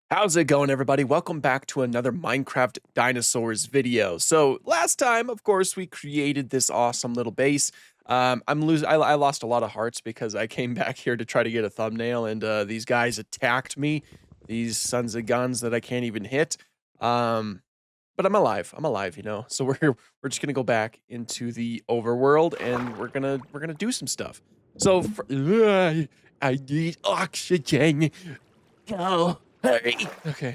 How's it going, everybody? Welcome back to another Minecraft Dinosaurs video. So last time, of course, we created this awesome little base. I lost a lot of hearts because I came back here to try to get a thumbnail, and these guys attacked me. These sons of guns that I can't even hit. But I'm alive. I'm alive, you know. So we're just gonna go back into the overworld, and we're gonna do some stuff. So I need oxygen. Go. Hurry. Okay.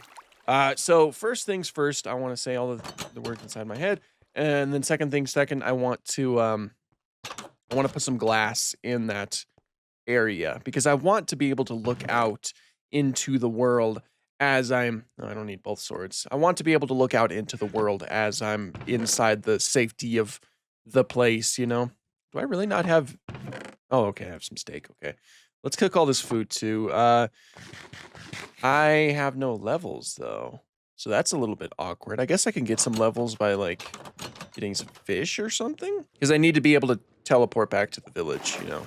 So first things first, I want to say all of the words inside my head, and then second things second, I want to put some glass in that area because I want to be able to look out into the world as I'm. No, I don't need both swords. I want to be able to look out into the world as I'm inside the safety of the place. You know. Do I really not have? Oh, okay. I have some steak. Okay. Let's cook all this food too. I have no levels though. So that's a little bit awkward. I guess I can get some levels by like getting some fish or something. Because I need to be able to teleport back to the village, you know.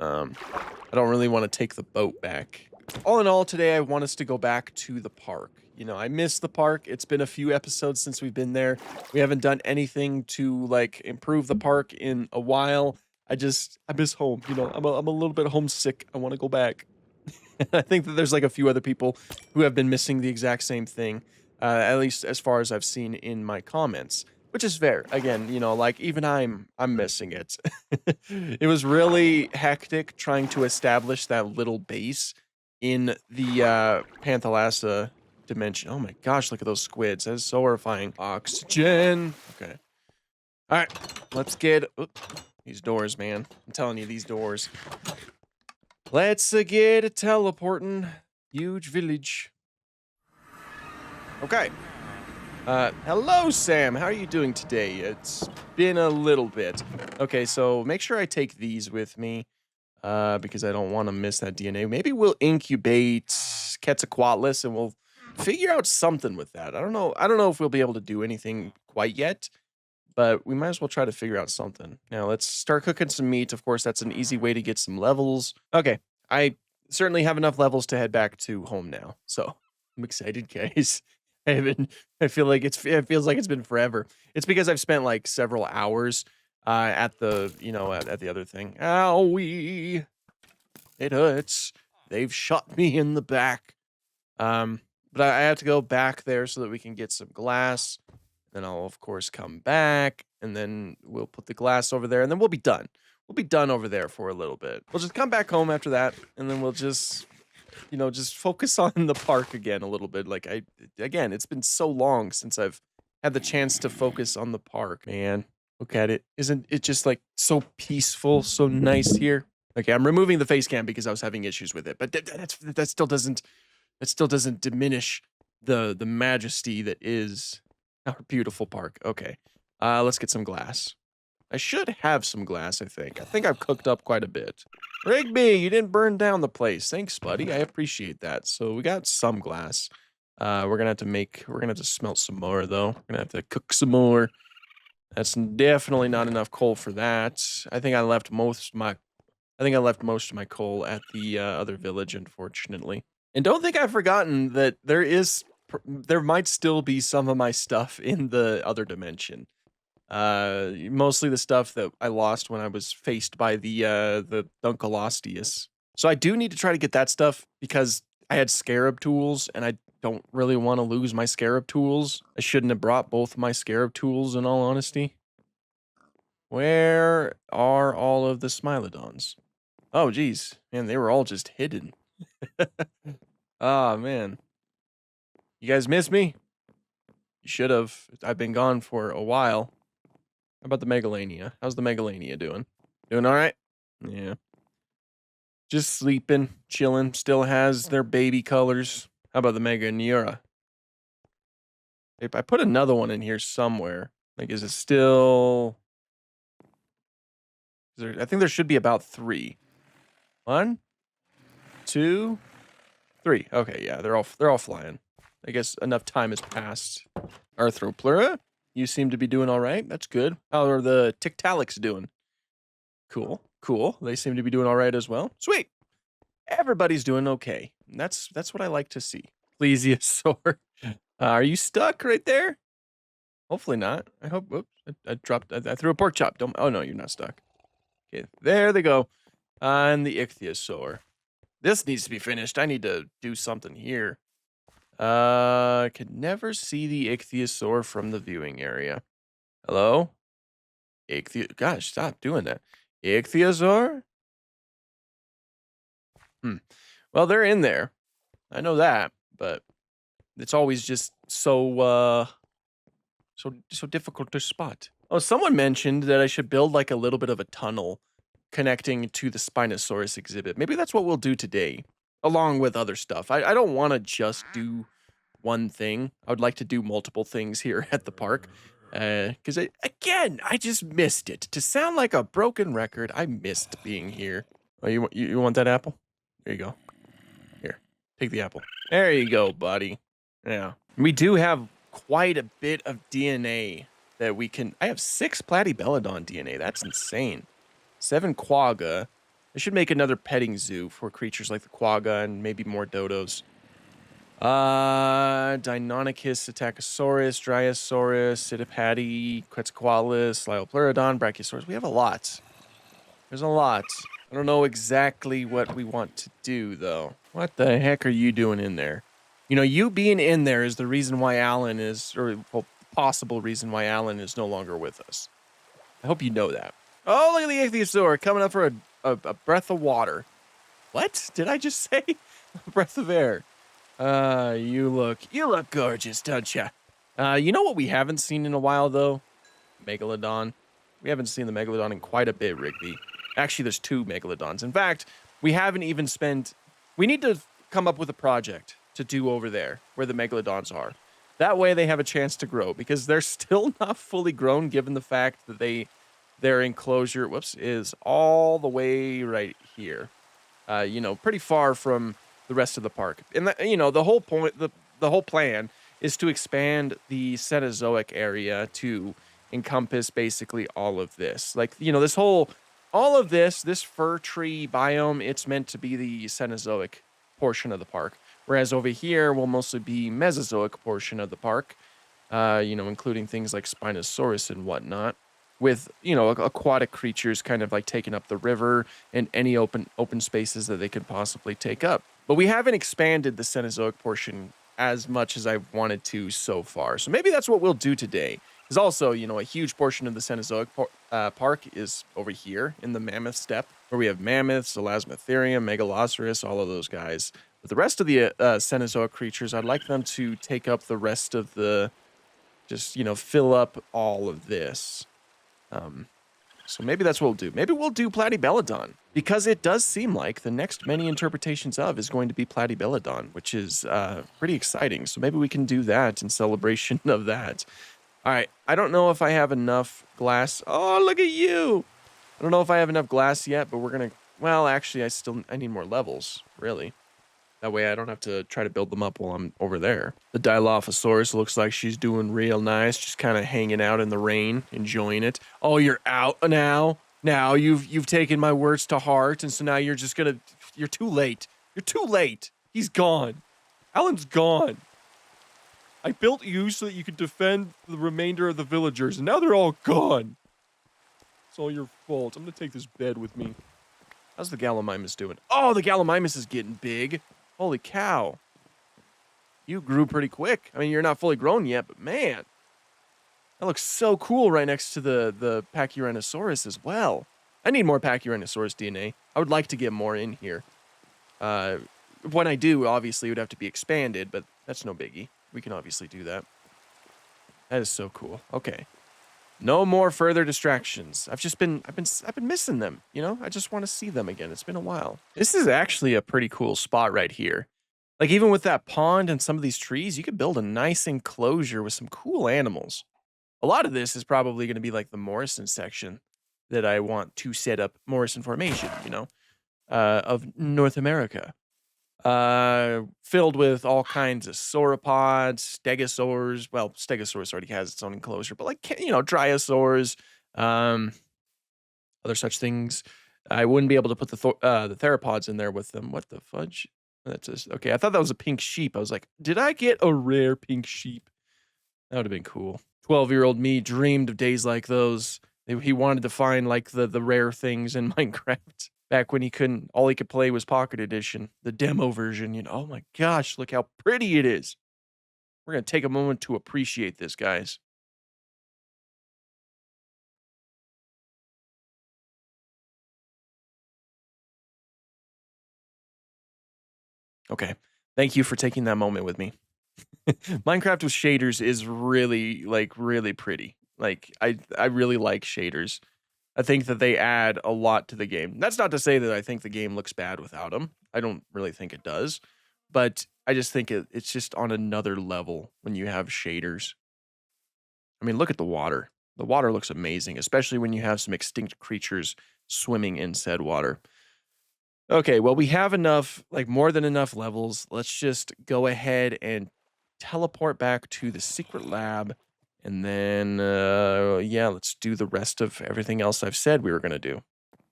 I don't really want to take the boat back. All in all, today I want us to go back to the park. You know, I miss the park. It's been a few episodes since we've been there. We haven't done anything to like improve the park in a while. I miss home. You know, I'm a little bit homesick. I want to go back. I think that there's like a few other people who have been missing the exact same thing, at least as far as I've seen in my comments, which is fair. Again, you know, like even I'm missing it. It was really hectic trying to establish that little base in the Panthalassa dimension. Oh my gosh, look at those squids. That is so horrifying. Oxygen. Okay. All right, let's get these doors, man. I'm telling you, these doors. Let's get a teleporting. Huge village. Okay. Hello, Sam. How are you doing today? It's been a little bit. Okay, so make sure I take these with me, because I don't want to miss that DNA. Maybe we'll incubate Quetzalcoatlus and we'll figure out something with that. I don't know. I don't know if we'll be able to do anything quite yet, but we might as well try to figure out something. Now, let's start cooking some meat. Of course, that's an easy way to get some levels. Okay, I certainly have enough levels to head back to home now. So, I'm excited, guys. I feel like it feels like it's been forever. It's because I've spent like several hours at the, you know, at the other thing. Owie. It hurts. They've shot me in the back. But I have to go back there so that we can get some glass. Then I'll, of course, come back, and then we'll put the glass over there, and then we'll be done. We'll be done over there for a little bit. We'll just come back home after that, and then we'll just, you know, just focus on the park again a little bit. Like, again, it's been so long since I've had the chance to focus on the park. Man, look at it. Isn't it just, like, so peaceful, so nice here? Okay, I'm removing the face cam because I was having issues with it, but that still doesn't diminish the majesty that is our beautiful park. Okay. Let's get some glass. I should have some glass, I think. I think I've cooked up quite a bit. Rigby, you didn't burn down the place. Thanks, buddy. I appreciate that. So we got some glass. We're gonna have to smelt some more though. We're gonna have to cook some more. That's definitely not enough coal for that. I think I left most of my coal at the other village, unfortunately. And don't think I've forgotten that there might still be some of my stuff in the other dimension. Mostly the stuff that I lost when I was faced by the Dunkleosteus. So I do need to try to get that stuff because I had scarab tools and I don't really want to lose my scarab tools. I shouldn't have brought both my scarab tools in all honesty. Where are all of the Smilodons? Oh geez, man, they were all just hidden. Ah, man. You guys miss me? You should have. I've been gone for a while. How about the Megalania? How's the Megalania doing? Doing all right? Yeah. Just sleeping, chilling. Still has their baby colors. How about the Mega Neura? I put another one in here somewhere. Like, is it still? I think there should be about 3. 1, 2, 3. Okay, yeah, they're all flying. I guess enough time has passed. Arthroplura, you seem to be doing all right. That's good. How are the Tiktaalics doing? Cool, cool. They seem to be doing all right as well. Sweet. Everybody's doing okay. That's what I like to see. Plesiosaur. Are you stuck right there? Hopefully not. I hope. Whoops! I dropped. I threw a pork chop. Don't. Oh no, you're not stuck. Okay, there they go. And the ichthyosaur. This needs to be finished. I need to do something here. I could never see the ichthyosaur from the viewing area. Hello? Gosh, stop doing that. Ichthyosaur? Hmm. Well, they're in there. I know that, but it's always just so difficult to spot. Oh, someone mentioned that I should build like a little bit of a tunnel connecting to the Spinosaurus exhibit. Maybe that's what we'll do today, along with other stuff. I don't want to just do one thing. I would like to do multiple things here at the park. Because again, I just missed it. To sound like a broken record, I missed being here. Oh, you want that apple? There you go. Here, take the apple. There you go, buddy. Yeah. We do have quite a bit of DNA that we can. I have 6 Platypelodon DNA. That's insane. 7 quagga. I should make another petting zoo for creatures like the quagga and maybe more dodos. Deinonychus, Attachosaurus, Dryosaurus, Psittipati, Quetzalcoatlus, Liopleurodon, Brachiosaurus. We have a lot. There's a lot. I don't know exactly what we want to do, though. What the heck are you doing in there? You know, you being in there is the reason why Alan is, or well, possible reason why Alan is no longer with us. I hope you know that. Oh, look at the ichthyosaur coming up for a breath of water. What did I just say? A breath of air. You look gorgeous, don't you? You know what we haven't seen in a while, though? Megalodon. We haven't seen the Megalodon in quite a bit, Rigby. Actually, there's 2 Megalodons. In fact, we haven't even spent... We need to come up with a project to do over there, where the Megalodons are. That way they have a chance to grow, because they're still not fully grown, given the fact that their enclosure, is all the way right here. You know, pretty far from the rest of the park. And, you know, the whole point, the whole plan is to expand the Cenozoic area to encompass basically all of this. Like, you know, all of this fir tree biome, it's meant to be the Cenozoic portion of the park. Whereas over here will mostly be Mesozoic portion of the park, you know, including things like Spinosaurus and whatnot, with, you know, aquatic creatures kind of like taking up the river and any open spaces that they could possibly take up. But we haven't expanded the Cenozoic portion as much as I wanted to so far. So maybe that's what we'll do today. Because also, you know, a huge portion of the Cenozoic park is over here in the Mammoth Steppe, where we have mammoths, Elasmotherium, Megaloceros, all of those guys. But the rest of the Cenozoic creatures, I'd like them to take up the rest of the, just, you know, fill up all of this. So maybe that's what we'll do. Maybe we'll do Platypelodon, because it does seem like the next many interpretations of is going to be Platypelodon, which is pretty exciting. So maybe we can do that in celebration of that. All right, I don't know if I have enough glass. Oh, look at you. I don't know if I have enough glass yet, but we're going to, well, actually, I need more levels, really. That way I don't have to try to build them up while I'm over there. The Dilophosaurus looks like she's doing real nice, just kind of hanging out in the rain, enjoying it. Oh, you're out now? Now you've taken my words to heart, and so now you're just gonna... You're too late. You're too late. He's gone. Alan's gone. I built you so that you could defend the remainder of the villagers, and now they're all gone. It's all your fault. I'm gonna take this bed with me. How's the Gallimimus doing? Oh, the Gallimimus is getting big. Holy cow. You grew pretty quick. I mean, you're not fully grown yet, but man. That looks so cool right next to the Pachyrhinosaurus as well. I need more Pachyrhinosaurus DNA. I would like to get more in here. When I do, obviously, it would have to be expanded, but that's no biggie. We can obviously do that. That is so cool. Okay. No more further distractions. I've been missing them, you know? I just want to see them again. It's been a while. This is actually a pretty cool spot right here. Like, even with that pond and some of these trees, you could build a nice enclosure with some cool animals. A lot of this is probably going to be like the Morrison section that I want to set up, Morrison Formation, you know, of North America. Filled with all kinds of sauropods, stegosaurs. Well, stegosaurus already has its own enclosure, but like, you know, dryosaurs, other such things. I wouldn't be able to put the theropods in there with them. What the fudge? That's just okay. I thought that was a pink sheep. I was like, did I get a rare pink sheep? That would have been cool. 12-year-old me dreamed of days like those. He wanted to find like the rare things in Minecraft back when he couldn't. All he could play was Pocket Edition, the demo version. You know, oh my gosh, look how pretty it is. We're gonna take a moment to appreciate this, guys. Okay, thank you for taking that moment with me. Minecraft with shaders is really like really pretty. Like I really like shaders. I think that they add a lot to the game. That's not to say that I think the game looks bad without them. I don't really think it does, but I just think it's just on another level when you have shaders. I mean, look at the water. The water looks amazing, especially when you have some extinct creatures swimming in said water. Okay, well, we have enough, like more than enough levels. Let's just go ahead and teleport back to the secret lab. And then, yeah, let's do the rest of everything else I've said we were going to do.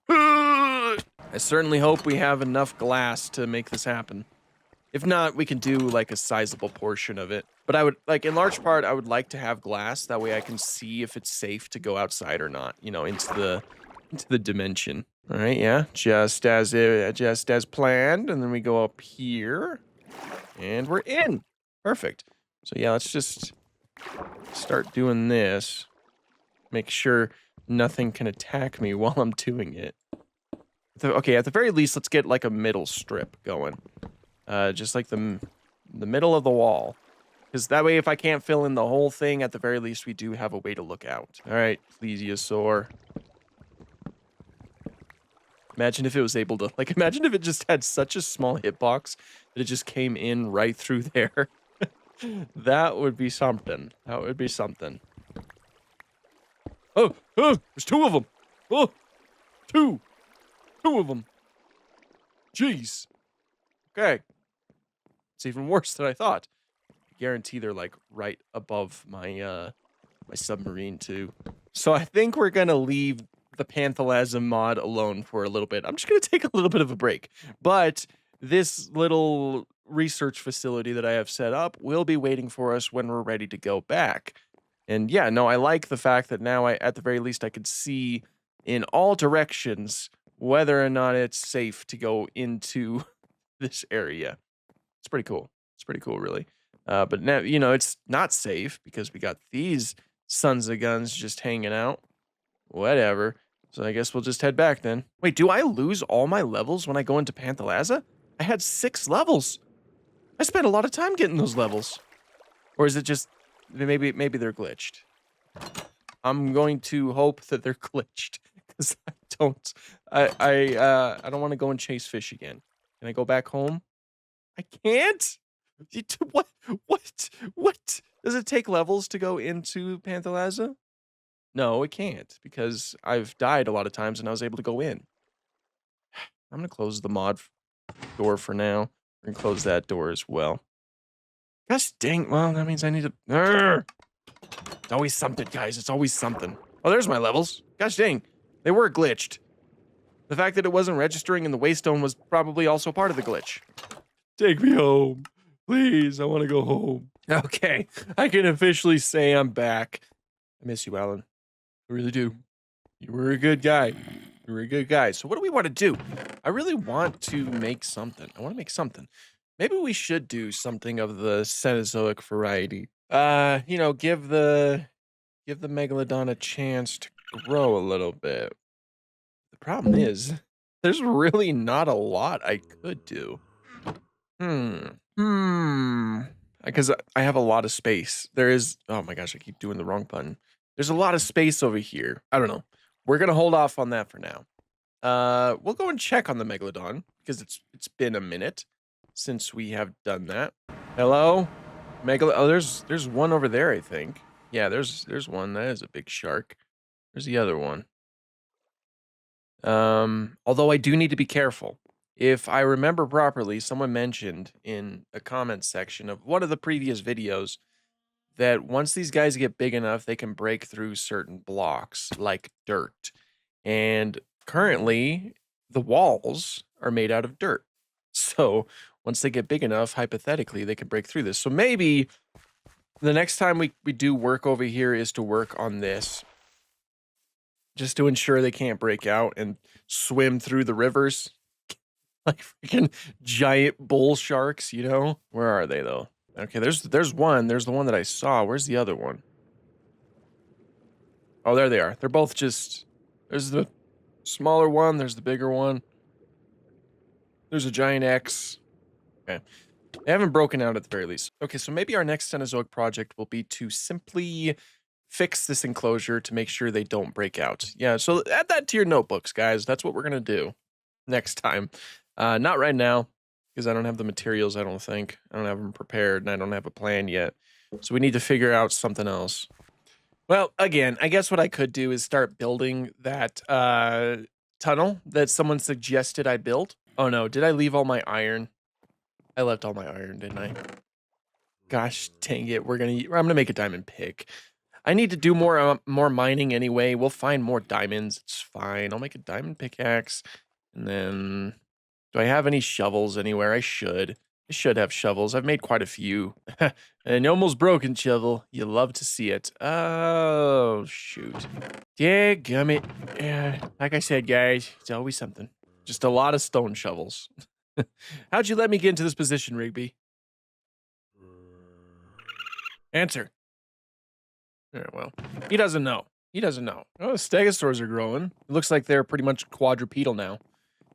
I certainly hope we have enough glass to make this happen. If not, we can do like a sizable portion of it. But I would, like, in large part, I would like to have glass. That way I can see if it's safe to go outside or not, you know, into the dimension. All right, yeah, just as planned. And then we go up here. And we're in. Perfect. So yeah, let's just start doing this. Make sure nothing can attack me while I'm doing it. Okay, at the very least, let's get like a middle strip going. Just like the middle of the wall. Because that way, if I can't fill in the whole thing, at the very least, we do have a way to look out. All right, plesiosaur. Imagine if it was able to, like, imagine if it just had such a small hitbox that it just came in right through there. That would be something. That would be something. Oh, there's two of them. Oh, two of them. Jeez. Okay. It's even worse than I thought. I guarantee they're like right above my my submarine too. So I think we're gonna leave the Panthalasm mod alone for a little bit. I'm just gonna take a little bit of a break. But this little research facility that I have set up will be waiting for us when we're ready to go back. And yeah, no, I like the fact that now at the very least I could see in all directions whether or not it's safe to go into this area. It's pretty cool. It's pretty cool, really. But now, you know, it's not safe because we got these sons of guns just hanging out. Whatever. So I guess we'll just head back then. Wait, do I lose all my levels when I go into Panthalazza? I had 6 levels. I spent a lot of time getting those levels. Or is it just maybe they're glitched? I'm going to hope that they're glitched because I don't want to go and chase fish again. Can I go back home? I can't. What? What? Does it take levels to go into Panthalazza? No, it can't because I've died a lot of times and I was able to go in. I'm gonna close the mod door for now. We're gonna close that door as well. Gosh dang, well, that means I need to... Urgh! It's always something, guys. It's always something. Oh, there's my levels. Gosh dang, they were glitched. The fact that it wasn't registering in the waystone was probably also part of the glitch. Take me home. Please, I want to go home. Okay, I can officially say I'm back. I miss you, Alan. I really do. You were a good guy. You were a good guy. So what do we want to do? I really want to make something. I want to make something. Maybe we should do something of the Cenozoic variety. You know, give the Megalodon a chance to grow a little bit. The problem is, there's really not a lot I could do. Because I have a lot of space. There is, oh my gosh, I keep doing the wrong button. There's a lot of space over here. I don't know. We're gonna hold off on that for now. We'll go and check on the Megalodon because it's been a minute since we have done that. Hello, Oh, there's one over there. I think. Yeah, there's one. That is a big shark. There's the other one. Although I do need to be careful. If I remember properly, someone mentioned in a comment section of one of the previous videos that once these guys get big enough, they can break through certain blocks like dirt. And currently, the walls are made out of dirt. So once they get big enough, hypothetically, they could break through this. So maybe the next time we do work over here is to work on this. Just to ensure they can't break out and swim through the rivers. Like freaking giant bull sharks, you know? Where are they, though? Okay, there's one. There's the one that I saw. Where's the other one? Oh, there they are. They're both just... There's the smaller one. There's the bigger one. There's a giant X. Okay. They haven't broken out at the very least. Okay, so maybe our next Cenozoic project will be to simply fix this enclosure to make sure they don't break out. Yeah, so add that to your notebooks, guys. That's what we're going to do next time. Not right now, because I don't have the materials, I don't think. I don't have them prepared, and I don't have a plan yet. So we need to figure out something else. Well, again, I guess what I could do is start building that tunnel that someone suggested I build. Oh no, did I leave all my iron? I left all my iron, didn't I? Gosh dang it, I'm gonna make a diamond pick. I need to do more mining anyway. We'll find more diamonds. It's fine. I'll make a diamond pickaxe. And then, do I have any shovels anywhere? I should. I should have shovels. I've made quite a few. An almost broken shovel. You love to see it. Oh, shoot. Yeah, gummit. Yeah, like I said, guys, it's always something. Just a lot of stone shovels. How'd you let me get into this position, Rigby? Answer. Yeah, well, he doesn't know. He doesn't know. Oh, stegosaurs are growing. It looks like they're pretty much quadrupedal now.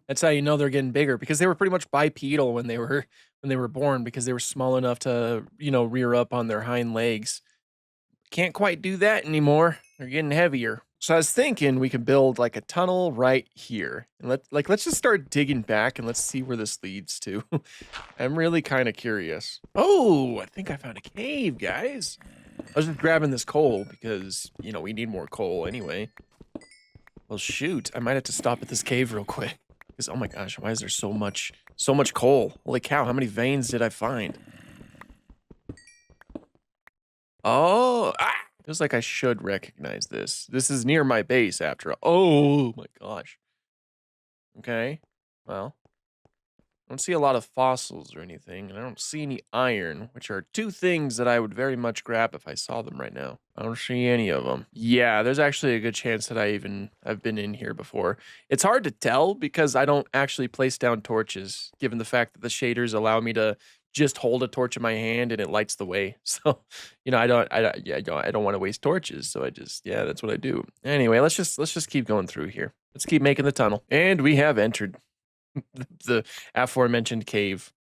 That's how you know they're getting bigger, because they were pretty much bipedal when they were born, because they were small enough to, you know, rear up on their hind legs. Can't quite do that anymore. They're getting heavier. So I was thinking we could build like a tunnel right here. And let's just start digging back and let's see where this leads to. I'm really kind of curious. Oh, I think I found a cave, guys. I was just grabbing this coal because, you know, we need more coal anyway. Well, shoot, I might have to stop at this cave real quick. Because, oh my gosh, why is there so much coal? Holy cow, how many veins did I find? Oh, feels like I should recognize this. This is near my base after all. Oh my gosh. Okay, well. I don't see a lot of fossils or anything, and I don't see any iron, which are two things that I would very much grab if I saw them right now. I don't see any of them. Yeah, there's actually a good chance that I've been in here before. It's hard to tell because I don't actually place down torches, given the fact that the shaders allow me to just hold a torch in my hand and it lights the way. So, you know, I don't want to waste torches. So yeah, that's what I do. Anyway, let's just keep going through here. Let's keep making the tunnel. And we have entered the aforementioned cave.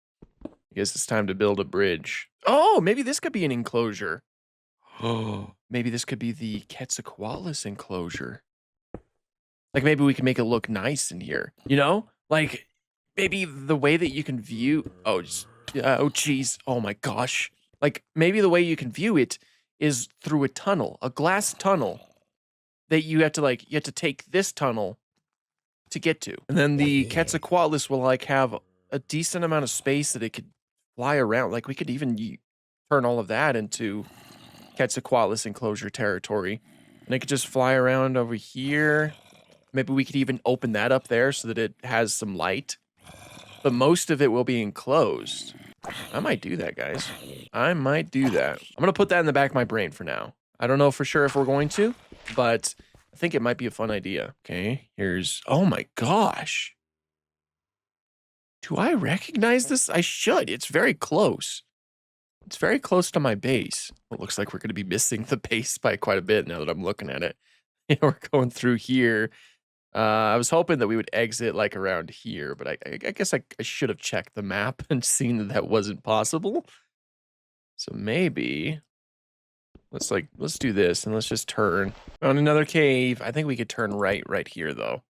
I guess it's time to build a bridge. Oh, maybe this could be an enclosure. Oh, maybe this could be the Quetzalcoatlus enclosure. Like maybe we can make it look nice in here. You know, like maybe the way that you can view. Oh, geez. Oh my gosh. Like maybe the way you can view it is through a tunnel, a glass tunnel that you have to take this tunnel to get to. And then the Quetzalcoatlus will like have a decent amount of space that it could fly around. Like we could even turn all of that into Quetzalcoatlus enclosure territory. And it could just fly around over here. Maybe we could even open that up there so that it has some light. But most of it will be enclosed. I might do that, guys. I might do that. I'm going to put that in the back of my brain for now. I don't know for sure if we're going to, but I think it might be a fun idea. Okay, oh my gosh. Do I recognize this? I should. It's very close. It's very close to my base. It looks like we're going to be missing the base by quite a bit now that I'm looking at it. We're going through here. I was hoping that we would exit like around here, but I guess I should have checked the map and seen that that wasn't possible. So maybe let's do this and let's just turn. Found another cave. I think we could turn right here though.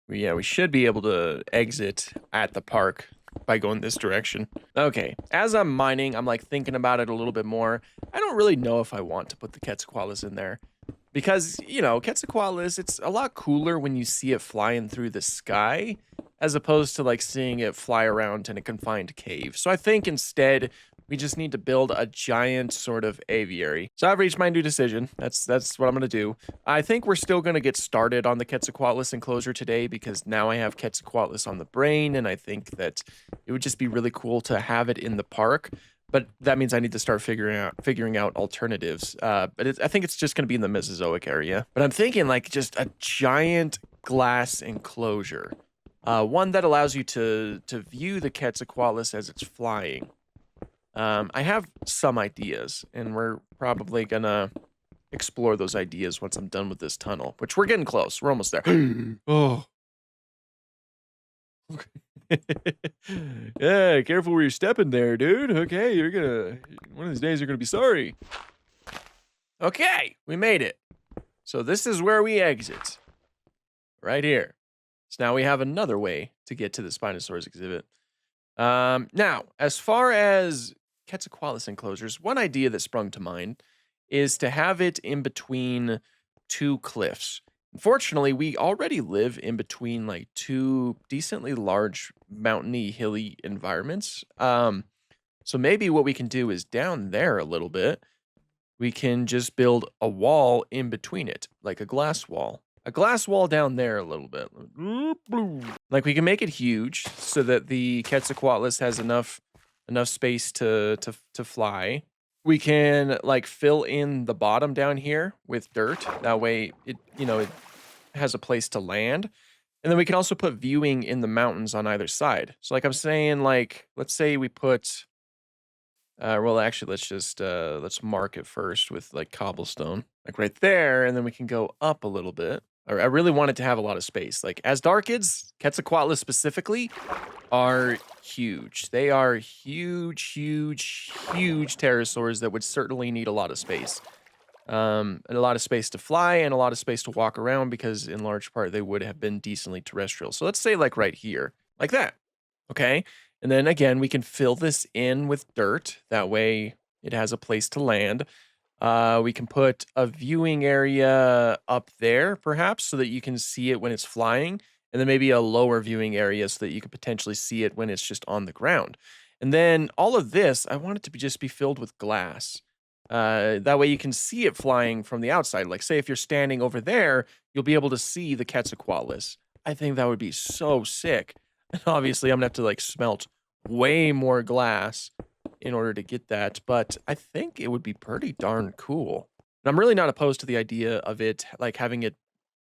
Yeah, we should be able to exit at the park by going this direction. Okay, as I'm mining, I'm like thinking about it a little bit more. I don't really know if I want to put the Quetzalcoatlus in there. Because, you know, Quetzalcoatlus, it's a lot cooler when you see it flying through the sky, as opposed to like seeing it fly around in a confined cave. So I think instead We just need to build a giant sort of aviary. So I've reached my new decision. That's what I'm gonna do. I think we're still gonna get started on the Quetzalcoatlus enclosure today because now I have Quetzalcoatlus on the brain, and I think that it would just be really cool to have it in the park. But that means I need to start figuring out alternatives. I think it's just gonna be in the Mesozoic area. But I'm thinking like just a giant glass enclosure. One that allows you to view the Quetzalcoatlus as it's flying. I have some ideas, and we're probably gonna explore those ideas once I'm done with this tunnel, which we're getting close. We're almost there. Oh. Yeah, careful where you're stepping there, dude. Okay, one of these days you're gonna be sorry. Okay, we made it. So this is where we exit. Right here. So now we have another way to get to the Spinosaurus exhibit. Now, as far as Quetzalcoatlus enclosures, one idea that sprung to mind is to have it in between two cliffs. Unfortunately, we already live in between like two decently large mountainy, hilly environments. So maybe what we can do is down there a little bit, we can just build a wall in between it, like a glass wall. A glass wall down there a little bit. Like we can make it huge so that the Quetzalcoatlus has enough space to fly. We can like fill in the bottom down here with dirt. That way it has a place to land. And then we can also put viewing in the mountains on either side. So like I'm saying, like, let's say we put well, actually, let's mark it first with like cobblestone, like right there, and then we can go up a little bit. I really want it to have a lot of space. Like Asdarchids, Quetzalcoatlus specifically, are huge. They are huge, huge, huge pterosaurs that would certainly need a lot of space. And a lot of space to fly and a lot of space to walk around because in large part they would have been decently terrestrial. So let's say like right here, like that. Okay. And then again, we can fill this in with dirt. That way it has a place to land. We can put a viewing area up there, perhaps, so that you can see it when it's flying. And then maybe a lower viewing area so that you could potentially see it when it's just on the ground. And then all of this, I want it to just be filled with glass. That way you can see it flying from the outside. Like, say, if you're standing over there, you'll be able to see the Quetzalcoatlus. I think that would be so sick. And obviously, I'm gonna have to like smelt way more glass in order to get that, but I think it would be pretty darn cool. And I'm really not opposed to the idea of it, like having it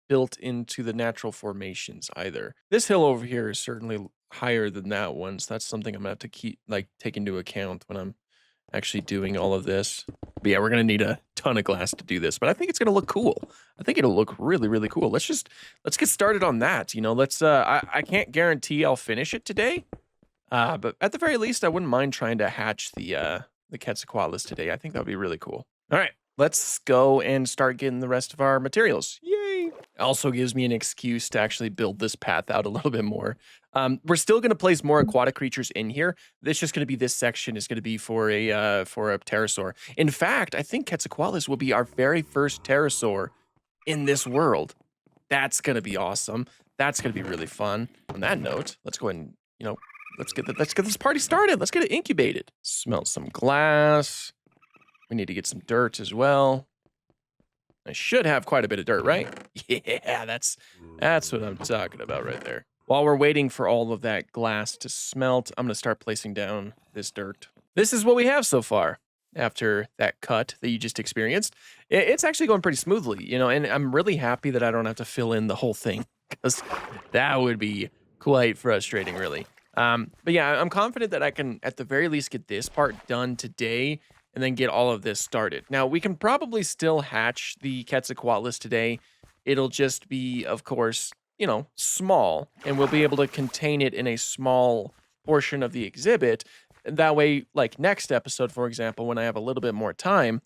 built into the natural formations either. This hill over here is certainly higher than that one, so that's something I'm gonna have to take into account when I'm actually doing all of this. But yeah, we're gonna need a ton of glass to do this, but I think it's gonna look cool. I think it'll look really, really cool. Let's get started on that. I can't guarantee I'll finish it today. But at the very least, I wouldn't mind trying to hatch the Quetzalcoatlus today. I think that would be really cool. All right, let's go and start getting the rest of our materials. Yay! Also gives me an excuse to actually build this path out a little bit more. We're still going to place more aquatic creatures in here. This section is going to be for a pterosaur. In fact, I think Quetzalcoatlus will be our very first pterosaur in this world. That's going to be awesome. That's going to be really fun. On that note, let's go ahead and, let's get this party started. Let's get it incubated. Smelt some glass. We need to get some dirt as well. I should have quite a bit of dirt, right? Yeah, that's what I'm talking about right there. While we're waiting for all of that glass to smelt, I'm gonna start placing down this dirt. This is what we have so far after that cut that you just experienced. It's actually going pretty smoothly, and I'm really happy that I don't have to fill in the whole thing because that would be quite frustrating, really. But yeah, I'm confident that I can, at the very least, get this part done today and then get all of this started. Now, we can probably still hatch the Quetzalcoatlus today. It'll just be, of course, small, and we'll be able to contain it in a small portion of the exhibit. That way, like next episode, for example, when I have a little bit more time,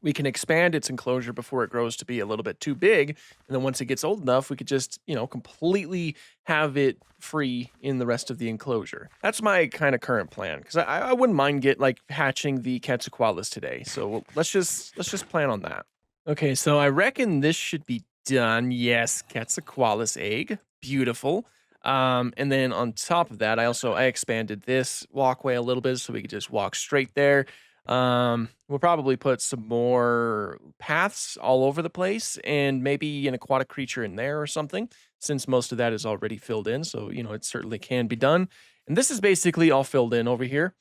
we can expand its enclosure before it grows to be a little bit too big. And then once it gets old enough, we could just, completely have it free in the rest of the enclosure. That's my kind of current plan, because I wouldn't mind hatching the Quetzalcoatlus today. So let's just plan on that. Okay, so I reckon this should be done. Yes, Quetzalcoatlus egg. Beautiful. And then on top of that, I expanded this walkway a little bit so we could just walk straight there. We'll probably put some more paths all over the place and maybe an aquatic creature in there or something, since most of that is already filled in. So, it certainly can be done. And this is basically all filled in over here.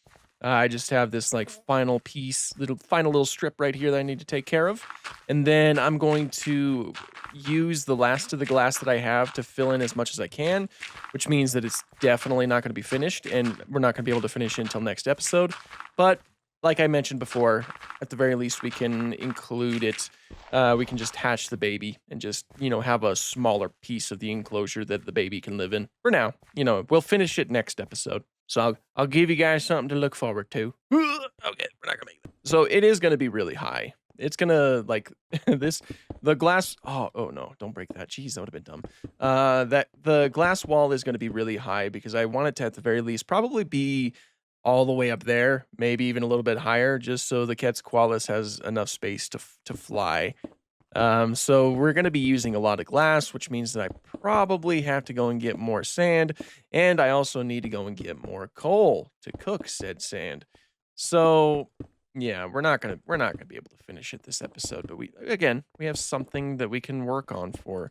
I just have this like final piece, final little strip right here that I need to take care of. And then I'm going to use the last of the glass that I have to fill in as much as I can, which means that it's definitely not going to be finished, and we're not going to be able to finish it until next episode. But like I mentioned before, at the very least, we can include it. We can just hatch the baby and just, have a smaller piece of the enclosure that the baby can live in. For now, we'll finish it next episode. So I'll give you guys something to look forward to. Okay, we're not gonna make that. So it is gonna be really high. It's gonna like the glass. Oh no, don't break that. Jeez, that would have been dumb. That the glass wall is gonna be really high because I want it to at the very least probably be all the way up there, maybe even a little bit higher, just so the Quetzalcoatlus has enough space to fly. So we're going to be using a lot of glass, which means that I probably have to go and get more sand, and I also need to go and get more coal to cook said sand. So yeah, we're not gonna be able to finish it this episode, but we have something that we can work on for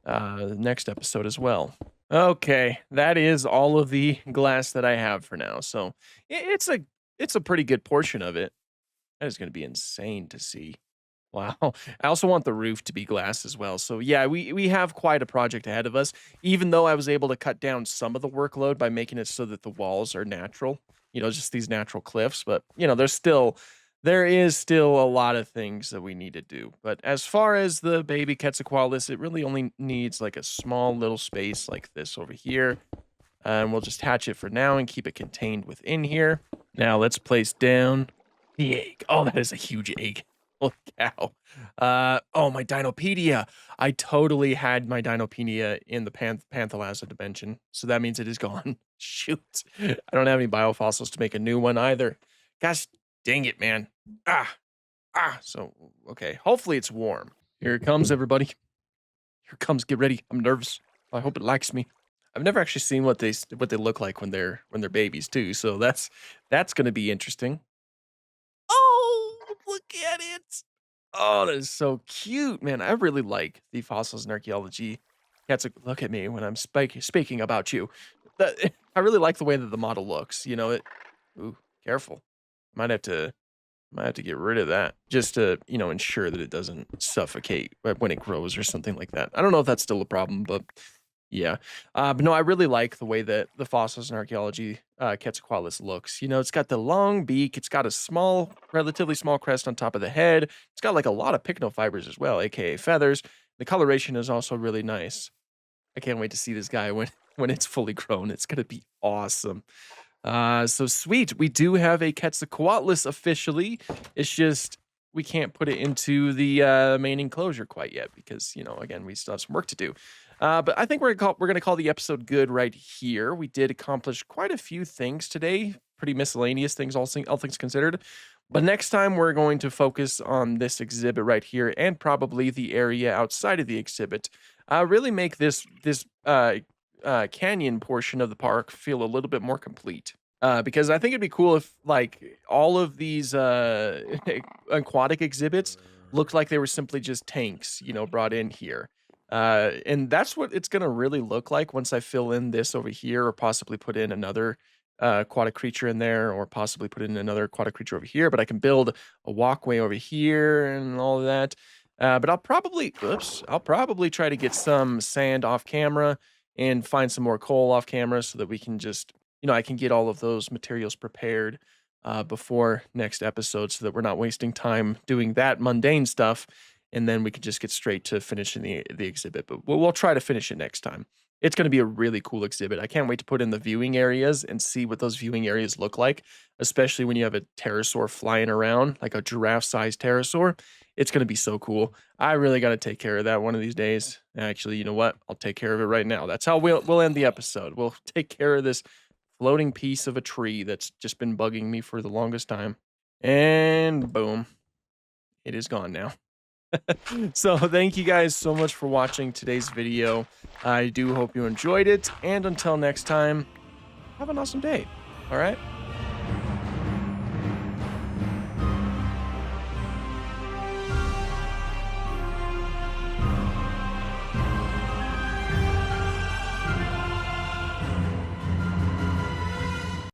the next episode as well. Okay, that is all of the glass that I have for now. So it's a pretty good portion of it. That is going to be insane to see. Wow. I also want the roof to be glass as well. So yeah, we have quite a project ahead of us. Even though I was able to cut down some of the workload by making it so that the walls are natural, just these natural cliffs, but there is still a lot of things that we need to do. But as far as the baby Quetzalcoatlus, it really only needs like a small little space like this over here. And we'll just hatch it for now and keep it contained within here. Now let's place down the egg. Oh, that is a huge egg. Holy cow. Oh, my Dinopedia. I totally had my Dinopedia in the Panthalassa dimension, so that means it is gone. Shoot. I don't have any biofossils to make a new one either. Gosh dang it, man. Ah, so, okay. Hopefully it's warm. Here it comes, everybody. Here it comes. Get ready. I'm nervous. I hope it likes me. I've never actually seen what they look like when they're babies too, so that's gonna be interesting. Oh, look at it. Oh, that is so cute, man. I really like the fossils in archaeology. Cats, look at me when I'm speaking about you. I really like the way that the model looks. Ooh, careful. Might have to might have to get rid of that just to, ensure that it doesn't suffocate when it grows or something like that. I don't know if that's still a problem, but yeah. But no, I really like the way that the fossils in archaeology, Quetzalcoatlus looks. It's got the long beak. It's got a relatively small crest on top of the head. It's got like a lot of pycnofibers as well, aka feathers. The coloration is also really nice. I can't wait to see this guy when when it's fully grown. It's gonna be awesome. So sweet. We do have a Quetzalcoatlus officially. It's just we can't put it into the main enclosure quite yet because again we still have some work to do. But I think we're gonna call the episode good right here. We did accomplish quite a few things today, pretty miscellaneous things, all things considered. But next time we're going to focus on this exhibit right here and probably the area outside of the exhibit. Really make this canyon portion of the park feel a little bit more complete. Because I think it'd be cool if like all of these aquatic exhibits looked like they were simply just tanks, brought in here. And that's what it's gonna really look like once I fill in this over here, or possibly put in another aquatic creature in there, or possibly put in another aquatic creature over here. But I can build a walkway over here and all of that. But I'll probably try to get some sand off camera and find some more coal off camera so that we can just, I can get all of those materials prepared before next episode so that we're not wasting time doing that mundane stuff. And then we can just get straight to finishing the exhibit. But we'll try to finish it next time. It's going to be a really cool exhibit. I can't wait to put in the viewing areas and see what those viewing areas look like, especially when you have a pterosaur flying around, like a giraffe-sized pterosaur. It's going to be so cool. I really got to take care of that one of these days. Actually, you know what? I'll take care of it right now. That's how we'll end the episode. We'll take care of this floating piece of a tree that's just been bugging me for the longest time. And boom, it is gone now. So thank you guys so much for watching today's video. I do hope you enjoyed it. And until next time, have an awesome day. All right.